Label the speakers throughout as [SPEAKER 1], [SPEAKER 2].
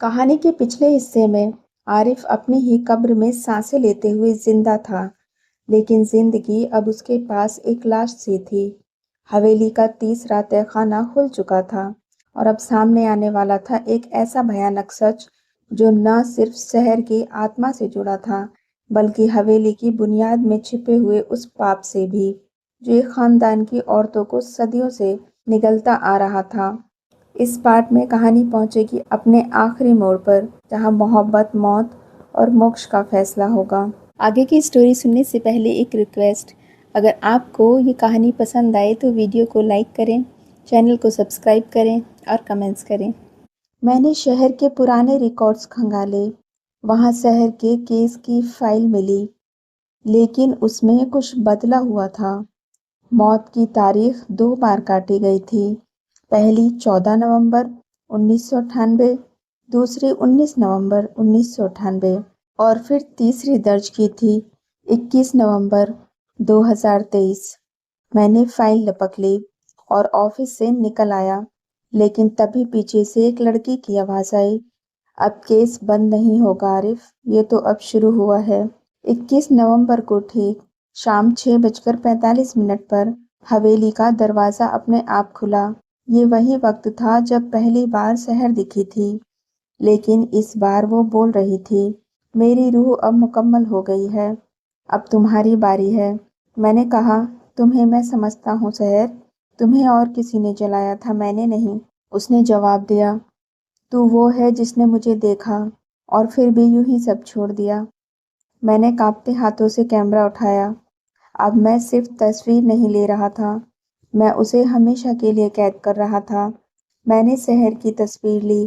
[SPEAKER 1] कहानी के पिछले हिस्से में आरिफ अपनी ही कब्र में सांसें लेते हुए जिंदा था, लेकिन जिंदगी अब उसके पास एक लाश सी थी। हवेली का तीसरा तहखाना खुल चुका था और अब सामने आने वाला था एक ऐसा भयानक सच जो न सिर्फ शहर की आत्मा से जुड़ा था, बल्कि हवेली की बुनियाद में छिपे हुए उस पाप से भी, जो एक खानदान की औरतों को सदियों से निगलता आ रहा था। इस पार्ट में कहानी पहुंचेगी अपने आखिरी मोड़ पर, जहां मोहब्बत, मौत और मोक्ष का फैसला होगा। आगे की स्टोरी सुनने से पहले एक रिक्वेस्ट, अगर आपको ये कहानी पसंद आए तो वीडियो को लाइक करें, चैनल को सब्सक्राइब करें और कमेंट्स करें। मैंने शहर के पुराने रिकॉर्ड्स खंगाले। वहाँ शहर के केस की फाइल मिली, लेकिन उसमें कुछ बदला हुआ था। मौत की तारीख 2 बार काटी गई थी। पहली 14 नवंबर 1998, दूसरी 19 नवंबर 1998 और फिर तीसरी दर्ज की थी 21 नवंबर 2023। मैंने फाइल लपक ली और ऑफिस से निकल आया, लेकिन तभी पीछे से एक लड़की की आवाज़ आई, अब केस बंद नहीं होगा आरिफ, ये तो अब शुरू हुआ है। 21 नवंबर को ठीक शाम 6:45 पर हवेली का दरवाज़ा अपने आप खुला। ये वही वक्त था जब पहली बार शहर दिखी थी, लेकिन इस बार वो बोल रही थी, मेरी रूह अब मुकम्मल हो गई है, अब तुम्हारी बारी है। मैंने कहा, तुम्हें मैं समझता हूँ शहर, तुम्हें और किसी ने जलाया था, मैंने नहीं। उसने जवाब दिया, तू वो है जिसने मुझे देखा और फिर भी यूं ही सब छोड़ दिया। मैंने कांपते हाथों से कैमरा उठाया। अब मैं सिर्फ तस्वीर नहीं ले रहा था, मैं उसे हमेशा के लिए कैद कर रहा था। मैंने शहर की तस्वीर ली,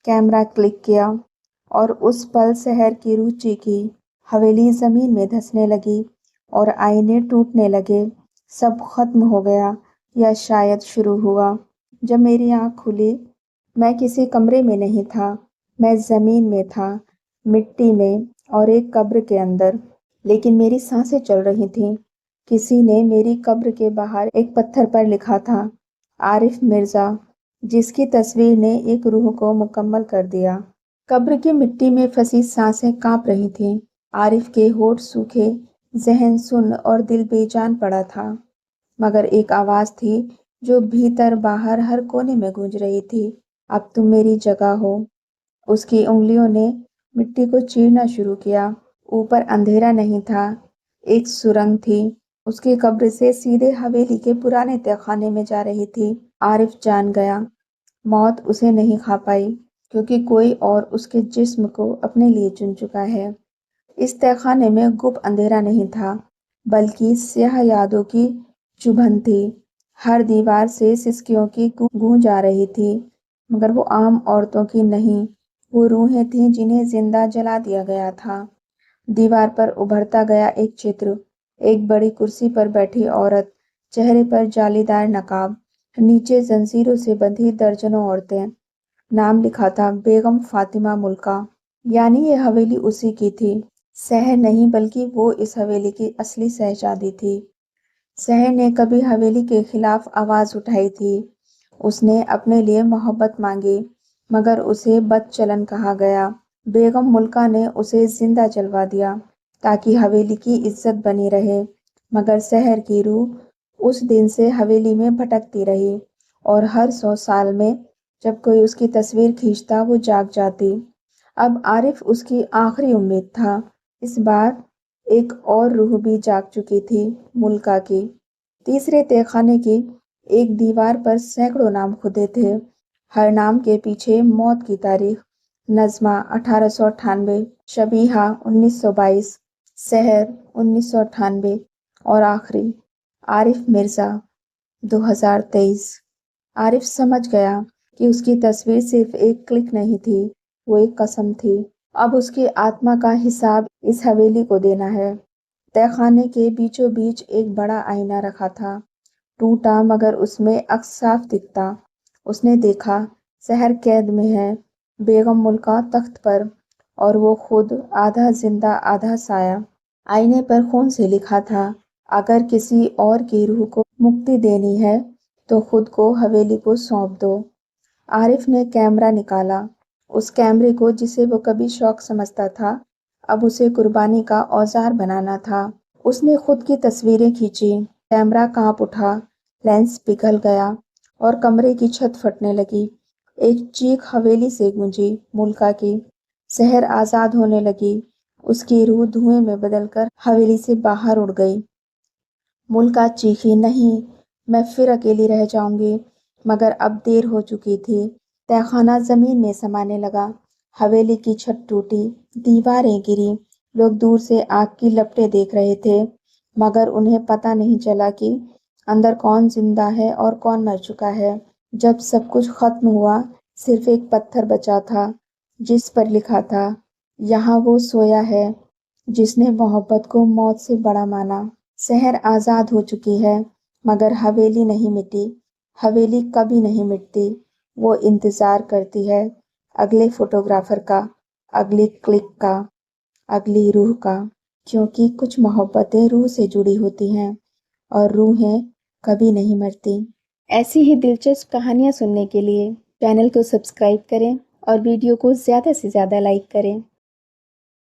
[SPEAKER 1] कैमरा क्लिक किया और उस पल शहर की रूह चीखी। हवेली जमीन में धंसने लगी और आईने टूटने लगे। सब खत्म हो गया, या शायद शुरू हुआ। जब मेरी आंख खुली, मैं किसी कमरे में नहीं था, मैं जमीन में था, मिट्टी में और एक कब्र के अंदर। लेकिन मेरी सांसें चल रही थीं। किसी ने मेरी कब्र के बाहर एक पत्थर पर लिखा था, आरिफ मिर्जा, जिसकी तस्वीर ने एक रूह को मुकम्मल कर दिया। कब्र की मिट्टी में फंसी सांसें कांप रही थीं। आरिफ के होठ सूखे, जहन सुन्न और दिल बेजान पड़ा था। मगर एक आवाज़ थी जो भीतर बाहर हर कोने में गूंज रही थी, अब तुम मेरी जगह हो। उसकी उंगलियों ने मिट्टी को चीरना शुरू किया। ऊपर अंधेरा नहीं था, एक सुरंग थी। उसकी कब्र से सीधे हवेली के पुराने तहखाने में जा रही थी। आरिफ जान गया, मौत उसे नहीं खा पाई, क्योंकि कोई और उसके जिस्म को अपने लिए चुन चुका है। इस तहखाने में गुप्त अंधेरा नहीं था, बल्कि स्याह यादों की चुभन थी। हर दीवार से सिसकियों की गूंज आ रही थी, मगर वो आम औरतों की नहीं, वो रूहें थीं जिन्हें जिंदा जला दिया गया था। दीवार पर उभरता गया एक चित्र, एक बड़ी कुर्सी पर बैठी औरत, चेहरे पर जालीदार नकाब, नीचे जंजीरों से बंधी दर्जनों औरतें। नाम लिखा था, बेगम फातिमा मुल्का। यानी ये हवेली उसी की थी। शहर नहीं, बल्कि वो इस हवेली की असली शहजादी थी। शहर ने कभी हवेली के खिलाफ आवाज उठाई थी, उसने अपने लिए मोहब्बत मांगी, मगर उसे बदचलन कहा गया। बेगम मुल्का ने उसे जिंदा जलवा दिया ताकि हवेली की इज्जत बनी रहे, मगर शहर की रूह उस दिन से हवेली में भटकती रही और हर 100 साल में जब कोई उसकी तस्वीर खींचता वो जाग जाती। अब आरिफ उसकी आखिरी उम्मीद था। इस बार एक और रूह भी जाग चुकी थी, मुल्का की। तीसरे तहखाने की एक दीवार पर सैकड़ों नाम खुदे थे, हर नाम के पीछे मौत की तारीख। नज़्मा 1898, शबीहा 1922, सहर 1998 और आखिरी आरिफ मिर्ज़ा 2023। आरिफ समझ गया कि उसकी तस्वीर सिर्फ एक क्लिक नहीं थी, वो एक कसम थी। अब उसकी आत्मा का हिसाब इस हवेली को देना है। तहखाने के बीचों बीच एक बड़ा आईना रखा था, टूटा मगर उसमें अक्स साफ दिखता। उसने देखा, शहर कैद में है, बेगम मुल्का तख्त पर और वो खुद आधा जिंदा आधा साया। आईने पर खून से लिखा था, अगर किसी और की रूह को मुक्ति देनी है तो खुद को हवेली को सौंप दो। आरिफ ने कैमरा निकाला, اس کیمرے کو جسے وہ کبھی شوق سمجھتا تھا اب اسے قربانی کا اوزار بنانا تھا۔ اس نے خود کی تصویریں کھینچی، کیمرہ کانپ اٹھا، لینس پگھل گیا اور کمرے کی چھت پھٹنے لگی۔ ایک چیخ حویلی سے گونجی، ملکہ کی۔ سحر آزاد ہونے لگی، اس کی روح دھوئیں میں بدل کر حویلی سے باہر اڑ گئی۔ ملکہ چیخی، نہیں، میں پھر اکیلی رہ جاؤں گی، مگر اب دیر ہو چکی تھی۔ تہہ خانہ زمین میں سمانے لگا، حویلی کی چھت ٹوٹی، دیواریں گری، لوگ دور سے آگ کی لپٹیں دیکھ رہے تھے، مگر انہیں پتہ نہیں چلا کہ اندر کون زندہ ہے اور کون مر چکا ہے۔ جب سب کچھ ختم ہوا، صرف ایک پتھر بچا تھا جس پر لکھا تھا، یہاں وہ سویا ہے جس نے محبت کو موت سے بڑا مانا۔ سحر آزاد ہو چکی ہے، مگر حویلی نہیں مٹی۔ حویلی کبھی نہیں مٹتی، وہ انتظار کرتی ہے اگلے فوٹوگرافر کا، اگلی کلک کا، اگلی روح کا، کیونکہ کچھ محبتیں روح سے جڑی ہوتی ہیں اور روحیں کبھی نہیں مرتی۔ ایسی ہی دلچسپ کہانیاں سننے کے لیے چینل کو سبسکرائب کریں اور ویڈیو کو زیادہ سے زیادہ لائک کریں۔